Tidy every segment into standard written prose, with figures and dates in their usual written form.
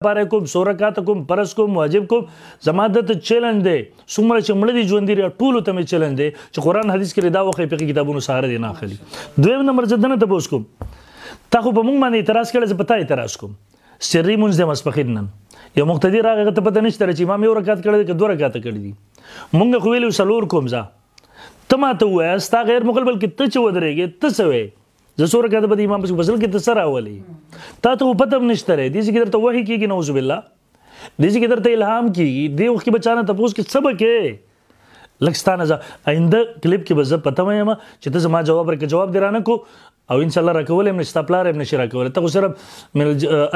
پاره کوم سورکات کوم پرس کوم واجب کوم زمادت چیلنج دی څومره چې مړه دي ژوند دي ټولو ته مې چیلنج دی چې قرآن حدیث کې دا وخت په کتابونو سره دی نه اخلي. دویم نمبر زدنه ته بوس کوم تا خو په مونږ باندې اعتراض کړل زه پتا اعتراض کوم سری مونږ د مسبخین نن یو مقتدی راغی ته پته نشته چې امام یو رکعت کړی که دوه رکعت کړی دي مونږ خو ویلو سلور کوم ځه ته ماته وایه ستا غیر مقبل کې ته چې ودرېږې ته څه وایې زه څو رکعته به د امام پسې فصل کې ته څه راولي تا ته خو پته هم نشته دی دې کې درته وحي کېږي نعوذ بالله دې کې درته الهام کېږي دې وخت کې به چا نه تپوس کې څه به کې لږ ستا نه آینده کلیپ کې به زه پته وایم چې ته زما جواب راکړه جواب دې رانه کو او انشاءالله راکولی هم نه ستا پلار هم نشي راکولی ته خو صرف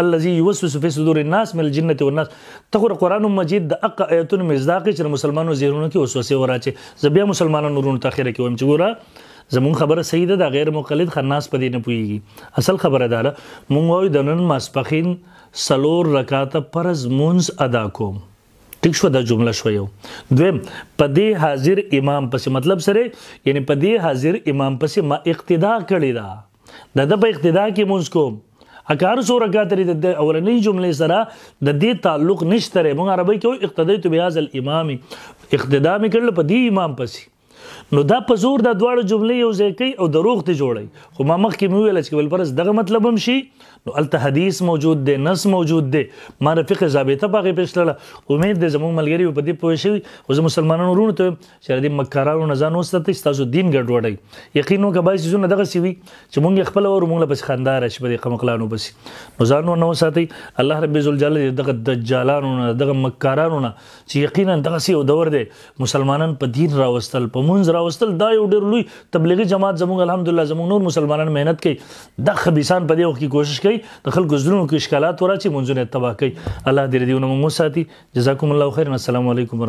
الذي يوسوس في صدور الناس من الجنة والناس ته خو قرآن مجید د حق ایتونو مصداق چې د مسلمانو ذهنونو کې وسوسې وراچې زه بیا مسلمانانو ورونو ته اخره کې وایم چې ګوره زمون خبره صحیح ده دا غیر مقلد خناس په دې نه پوهېږي اصل خبره دا ده مونږ وایو د نن ماسپښین څلور رکعته فرض مونځ ادا کوم ټیک شو دا جمله شو یو دویم په دې حاضر امام پسې مطلب سره یعنی په دې حاضر امام پسې ما اقتدا کړې ده د په اقتدا کې مونځ کوم اکار څو رکعت لري د اولنۍ جملې سره د دې تعلق نشته مونږ عربی کې وایو اقتدیت بهذا الامام اقتدا مې کړل په دې امام پسې نو دا په زور دا دواړه جملې یو ځای کوي او دروغ ته جوړوي خو ما مخکې مې وویل چې بل فرض دغه مطلب هم شي نو هلته حدیث موجود دی نص موجود دی ما د فقه ضابطه په هغې پېښ کړله امید دی زموږ ملګري په دې پوه شوي خو زه مسلمانانو وروڼو ته وایم چې د دې مکارانو نه ځان وساتئ ستاسو دین ګډوډوي یقین وکړه بعضې څیزونه دغسې وي چې مونږ یې خپله ورو مونږ له پسې خندا راشي په دې قمقلانو پسې نو ځان ونه وساتئ الله رب ذوالجلال دغه دجالانو نه دغه مکارانو نه چې یقینا دغسې یو دور دی مسلمانان په دین راوستل په مونځ راوستل دا یو ډېر لوی تبلیغي جماعت زموږ الحمدلله زموږ نور مسلمانان محنت کوي دا خبیثان په دې وخت کې کوشش کوي د خلکو زړونو کې اشکالات وراچي منځونه یې تباه کوي الله دې دې ونه موږ وساتي جزاکم الله خیر السلام علیکم